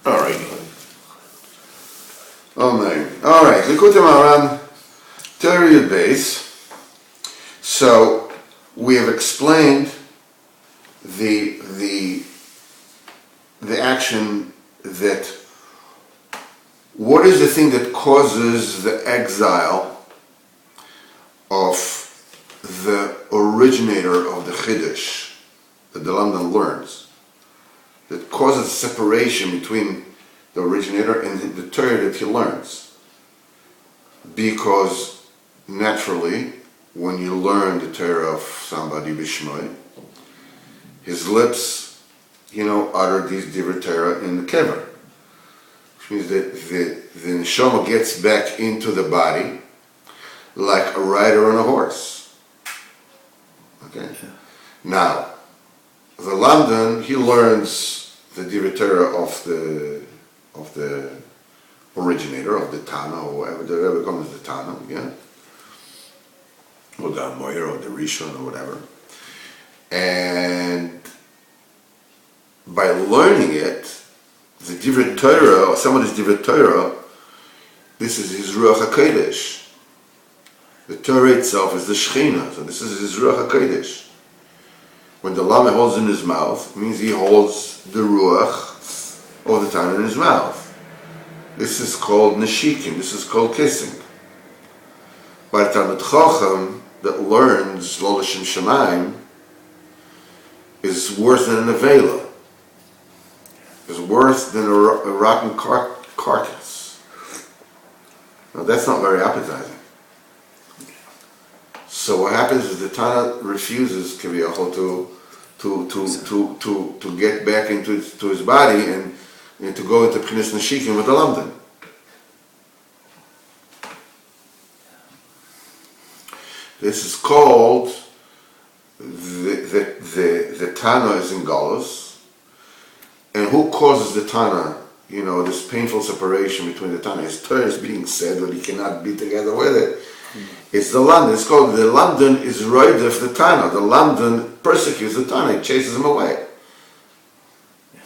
Alright. Alright, Likutei Moharan, Teriyud base. So we have explained the action that what is the thing that causes the exile of the originator of the Chiddush that the Lamdan learns, that causes separation between the originator and the Torah that he learns. Because naturally, when you learn the Torah of somebody b'shmoi, his lips, utter these divrei Torah in the kever, which means that the neshama gets back into the body like a rider on a horse. Okay. Now, the Lamdan, he learns the divrei Torah of the originator, of the Tana, or whatever comes the Tana, yeah, or the Amoyer, or the Rishon, or whatever. And by learning it, the divrei Torah, or somebody's divrei Torah, this is his Ruach HaKodesh. The Torah itself is the Shechina, so this is his Ruach HaKodesh. When the Lama holds in his mouth, it means he holds the Ruach of the Tana in his mouth. This is called Neshikim, this is called kissing. But Talmid Chacham that learns Lo L'Shem Shamayim is worse than an Avela. Is worse than a rotten carcass. Now that's not very appetizing. So what happens is the Tana refuses Kiviyachol to get back into his body and to go into P'chinas Neshikim with the Lamdan. This is called the Tana is in Galus, and who causes the Tana? This painful separation between the Tana. His Torah is being said, but he cannot be together with it. It's the Lamdan. It's called the Lamdan is Roidef the Tana. The Lamdan persecutes the Tana. He chases him away.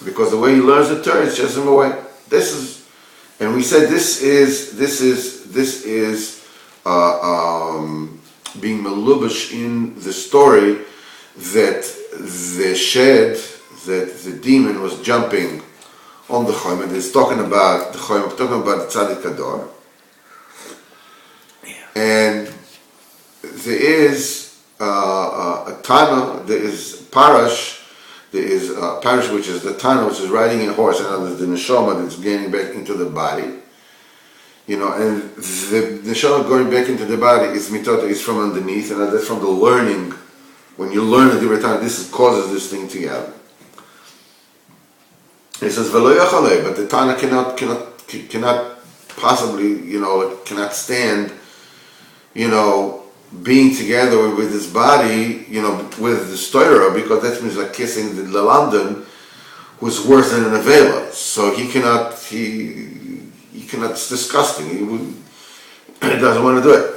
Because the way he learns the Torah, it chases him away. And we said this is being melubash in the story that the shed, that the demon was jumping on the Chayim, and it's talking about the Chayim, talking about the Tzadik Kador. And there is a Tana, there is Parash, there is Parash, which is the Tana, which is riding a horse, and there's the Neshama that's gaining back into the body. And the Neshama going back into the body is mitota, is from underneath, and that's from the learning. When you learn a different time, this causes this thing together. It says V'lo yachalei, but the Tana cannot possibly, cannot stand, being together with his body, with the Torah, because that means like kissing the Lamdan, who's worse than an Avela. So he cannot, it's disgusting. He doesn't want to do it.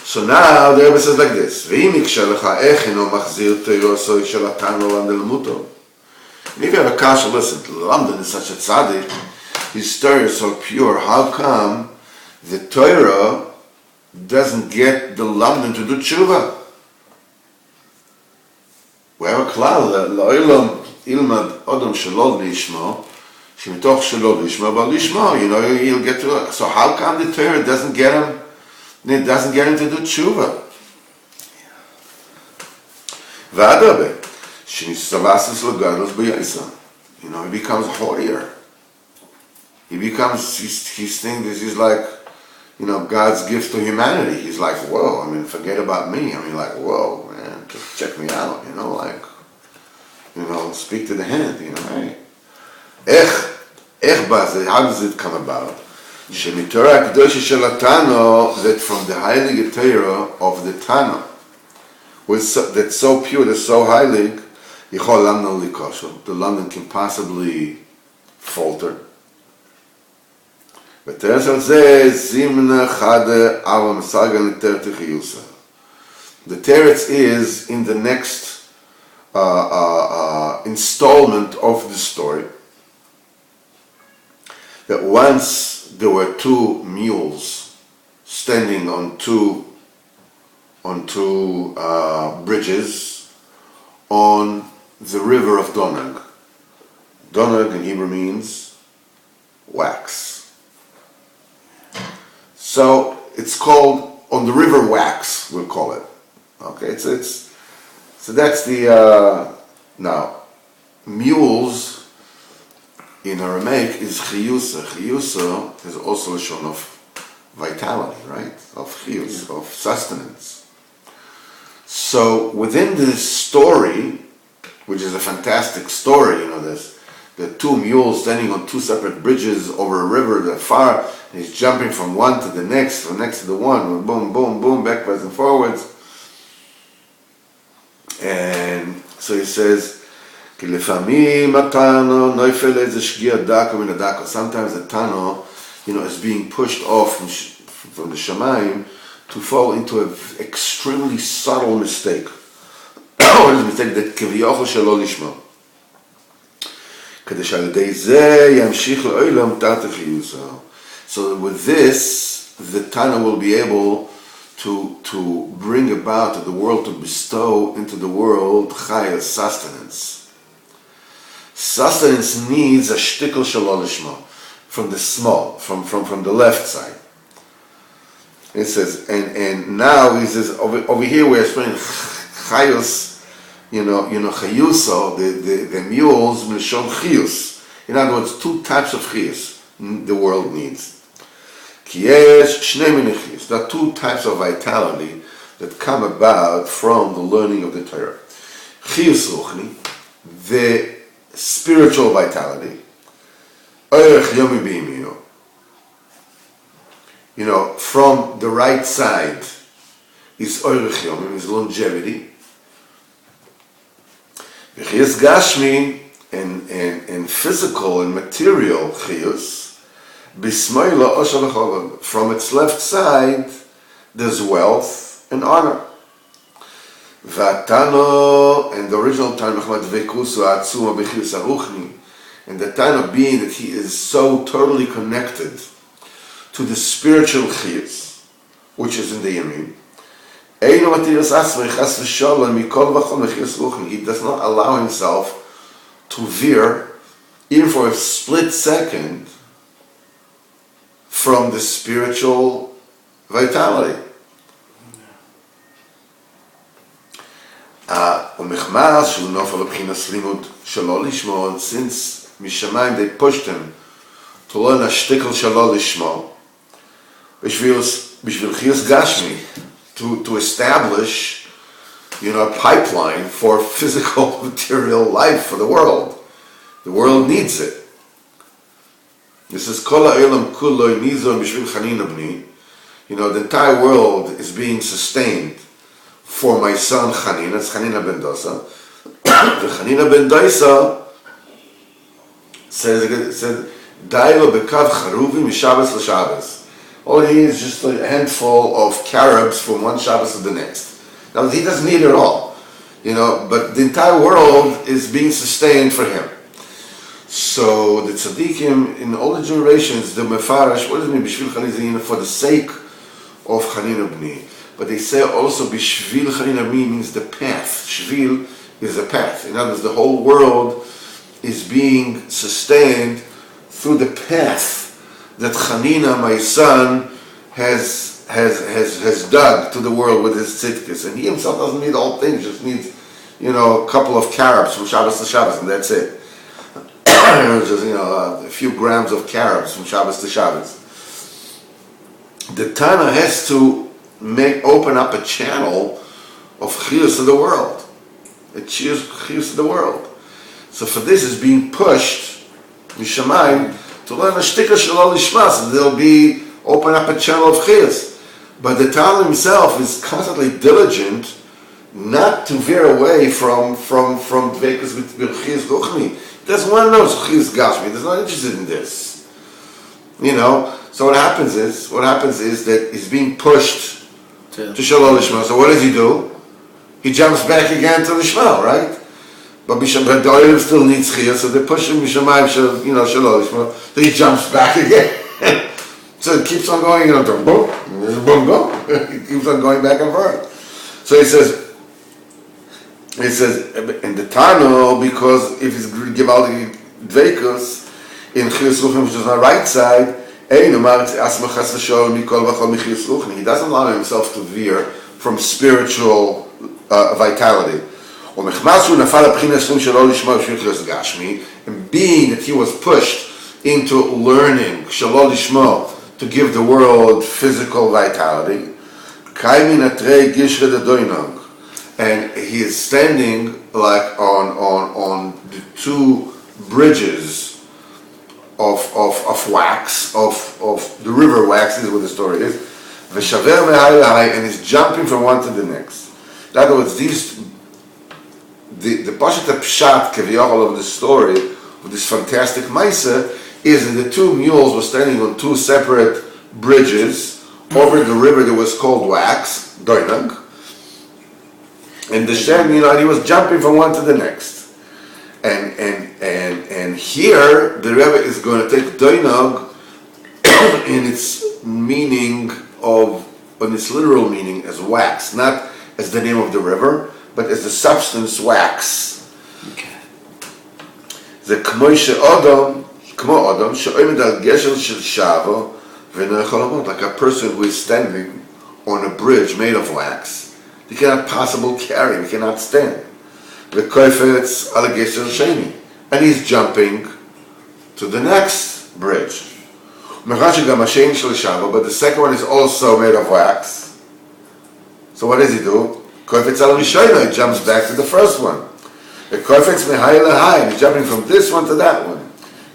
So now the Rebbe says like this: and if you have a kasha, listen, Lamdan is such a tzaddik, his Torah is so pure, how come the Torah doesn't get the Lamdan to do tshuva? We have a klal, La'olam ilmad odom shalol lishmo, shemitoch shalol lishmo, but lishmo, he'll get to it. So how come the Torah doesn't get him to do tshuva? V'adabe, shenistavasas l'gadol b'yisa. He becomes haughtier. He's thinking this is like, God's gift to humanity. He's like, whoa, forget about me. Whoa, man, just check me out, speak to the hand, hey. How does it come about? Shemitorah Kedosha Shel Tana, that from the Heilige Torah of the Tana, that's so pure, that's so heilig, Yichol Lamdan Likosho, the Lamdan can possibly falter. But the teretz is in the next installment of the story. that once there were two mules standing on two bridges on the river of Donag. Donag in Hebrew means wax. So it's called on the river Wax, we'll call it. Okay, so that's the now mules in Aramaic is chiyusa. Chiyusa is also a shon of vitality, right? Of chiyus, of sustenance. So within this story, which is a fantastic story, there's the two mules standing on two separate bridges over a river that far, and he's jumping from one to the next, from next to the one, boom, boom, boom, backwards and forwards. And so he says, sometimes the Tano, is being pushed off from the Shamayim to fall into an extremely subtle mistake. What is the mistake? That כביכול שלא לשמו. כדי שעל ידי זה ימשיך לעולם תחת חיוסו. So with this, the Tana will be able to bring about to the world, to bestow into the world chayas, sustenance. Sustenance needs a shtickle shalol lishma, from the small, from the left side. It says, and now he says over here we're explaining chayos, chayuso, the mules mishon chiyus. In other words, two types of chiyus the world needs. There are two types of vitality that come about from the learning of the Torah. Chiyus ruchni, the spiritual vitality. From the right side is oirech yomim, is longevity. Chiyus gashmi, and physical and material chiyus. From its left side, there's wealth and honor. Vatano, and the original Tana, and the Tana being that he is so totally connected to the spiritual chiyus, which is in the Yamin. He does not allow himself to veer, even for a split second, from the spiritual vitality. And since Mishamayim they pushed him to learn a shtickle shalol lishmo, b'shvil chiyus gashmi, to establish, a pipeline for physical material life for the world. The world needs it. This is kol ha'olam kulo nizon b'shvil chanina b'ni. The entire world is being sustained for my son Chanina. It's Chanina ben Dosa. The Chanina ben Dosa said, "Dailo bekav charuvim mishabbos l'shabbos." All he needs is just a handful of carobs from one Shabbos to the next. Now he doesn't need it all, but the entire world is being sustained for him. So the tzaddikim in all the generations, the mefarash, what does it mean? B'shvil chanina, for the sake of chanina b'ni. But they say also b'shvil chanina b'ni means the path. Shvil is a path. In other words, the whole world is being sustained through the path that Chanina, my son, has dug to the world with his tzidkis. And he himself doesn't need the whole thing; he just needs, a couple of carobs from Shabbos to Shabbos, and that's it. Just a few grams of carobs from Shabbos to Shabbos. The Tana has to open up a channel of chiyus of the world, chiyus of the world. So for this is being pushed Mishamayim to learn a shtika shalol lishma, so there'll open up a channel of chiyus. But the Tana himself is constantly diligent not to veer away from dvekus with chiyus ruchni. Doesn't want to know chiyus gashmi. He's not interested in this. So what happens is that he's being pushed to shalol lishma. So what does he do? He jumps back again to lishma, right? But the Oilim still needs Chiyah, so they push him Mishamayim, Shalol Lishma, then he jumps back again. So it keeps on going, boom, boom, boom. It keeps on going back and forth. So he says, in the Tano, because if he's Givaldi Dveikus, in Chiyus Ruchim, which is on the right side, he doesn't allow himself to veer from spiritual vitality. And being that he was pushed into learning Shalol Lishmo to give the world physical vitality, and he is standing like on the two bridges of wax, of the river wax, this is what the story is, and he's jumping from one to the next. In other words, the Pashat Pshat Keviyachol of the story, of this fantastic Maisa, is that the two mules were standing on two separate bridges over the river that was called wax, Doinag, and the Shem, he was jumping from one to the next. And here the Rebbe is going to take Doinag in its meaning in its literal meaning as wax, not as the name of the river, but as the substance wax. The Kmo Adam, she'omed al gesher shel shavo v'no yachol, like a person who is standing on a bridge made of wax. He cannot possibly carry, he cannot stand. V'koifetz al gesher sheni, and he's jumping to the next bridge. But the second one is also made of wax. So what does he do? Koifetz al Rishayna, he jumps back to the first one. Koifetz mehai lehai, and he's jumping from this one to that one.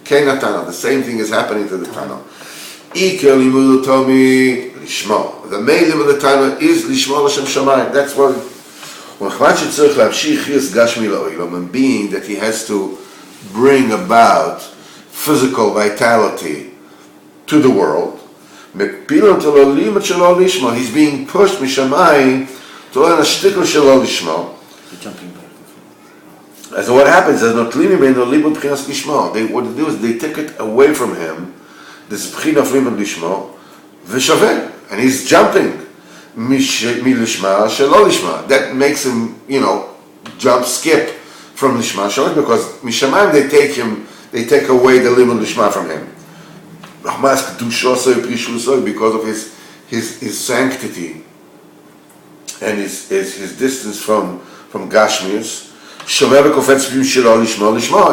Kein Tano, the same thing is happening to the Tano. Iker limudu tomi lishmo. The main limud of the Tano is lishmo l'shem shamayim. That's what. When being that he has to bring about physical vitality to the world, he's being pushed mishamayim to learn a shtikl shelo lishmo. Jumping back. So what happens is what they do is they take it away from him, this b'china of limud lishmo, v'shaveh, and he's jumping milishma shelo lishma. That makes him, skip from lishma shelo, because mishamayim they take away the limud lishma from him. Because of his sanctity and his distance from Gashmius.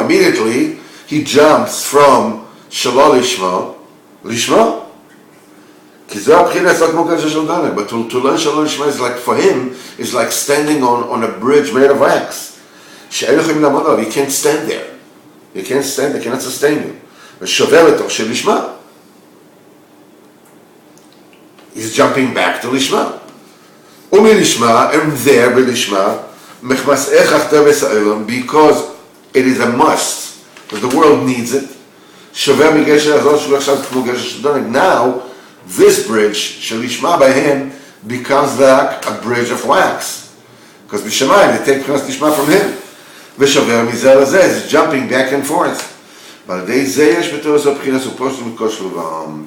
Immediately he jumps from Shalol Lishma. But to learn Shalol Lishma is like, for him, is like standing on a bridge made of wax. You can't stand there. You can't stand, they cannot sustain you. He's jumping back to Lishma. And there by Lishma, because it is a must, because the world needs it. Now, this bridge, Shalishma by him, becomes like a bridge of wax. Because Bishamayim, they take Lishma from him. Is jumping back and forth.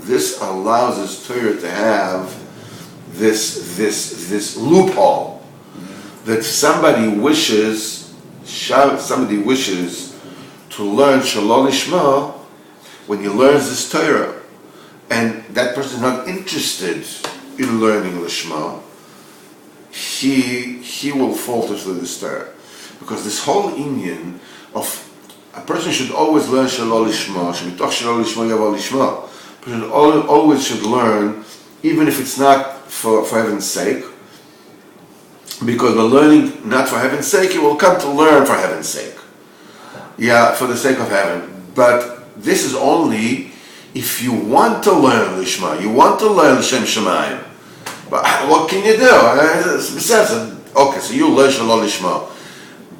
This allows his Torah to have this loophole that somebody wishes to learn Shalol Lishma. When he learns this Torah, and that person is not interested in learning Lishma, he will falter through this Torah, because this whole inyan of a person should always learn Shalol Lishma. A person always should learn, even if it's not for heaven's sake. Because by learning not for heaven's sake, you will come to learn for heaven's sake. Yeah, for the sake of heaven. But this is only if you want to learn Lishma, you want to learn Shem Shemayim. But what can you do? Okay, so you learn Shalol Lishma.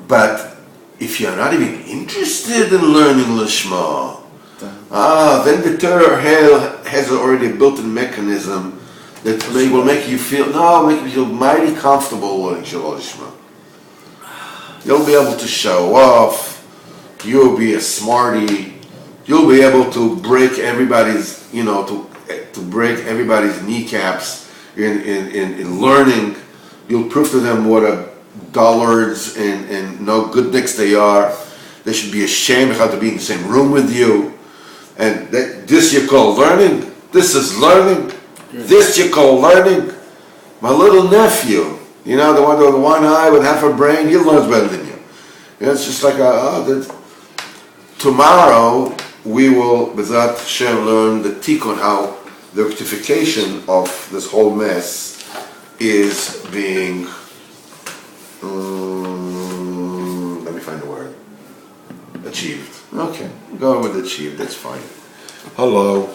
But if you're not even interested in learning Lishma, then the Torah has already a built-in mechanism that will make you feel mighty comfortable learning Shalol Lishma. You'll be able to show off. You'll be a smarty. You'll be able to break everybody's, to break everybody's kneecaps in learning. You'll prove to them what a dullards and no good nicks they are. They should be ashamed of how to be in the same room with you. And this you call learning? This is learning? This you call learning? My little nephew, the one with one eye with half a brain, he learns better than you. It's just like, tomorrow we will, B'ezrat Hashem, learn the tikkun, how the rectification of this whole mess is being, let me find the word, achieved. Okay, go with achieved, that's fine. Hello.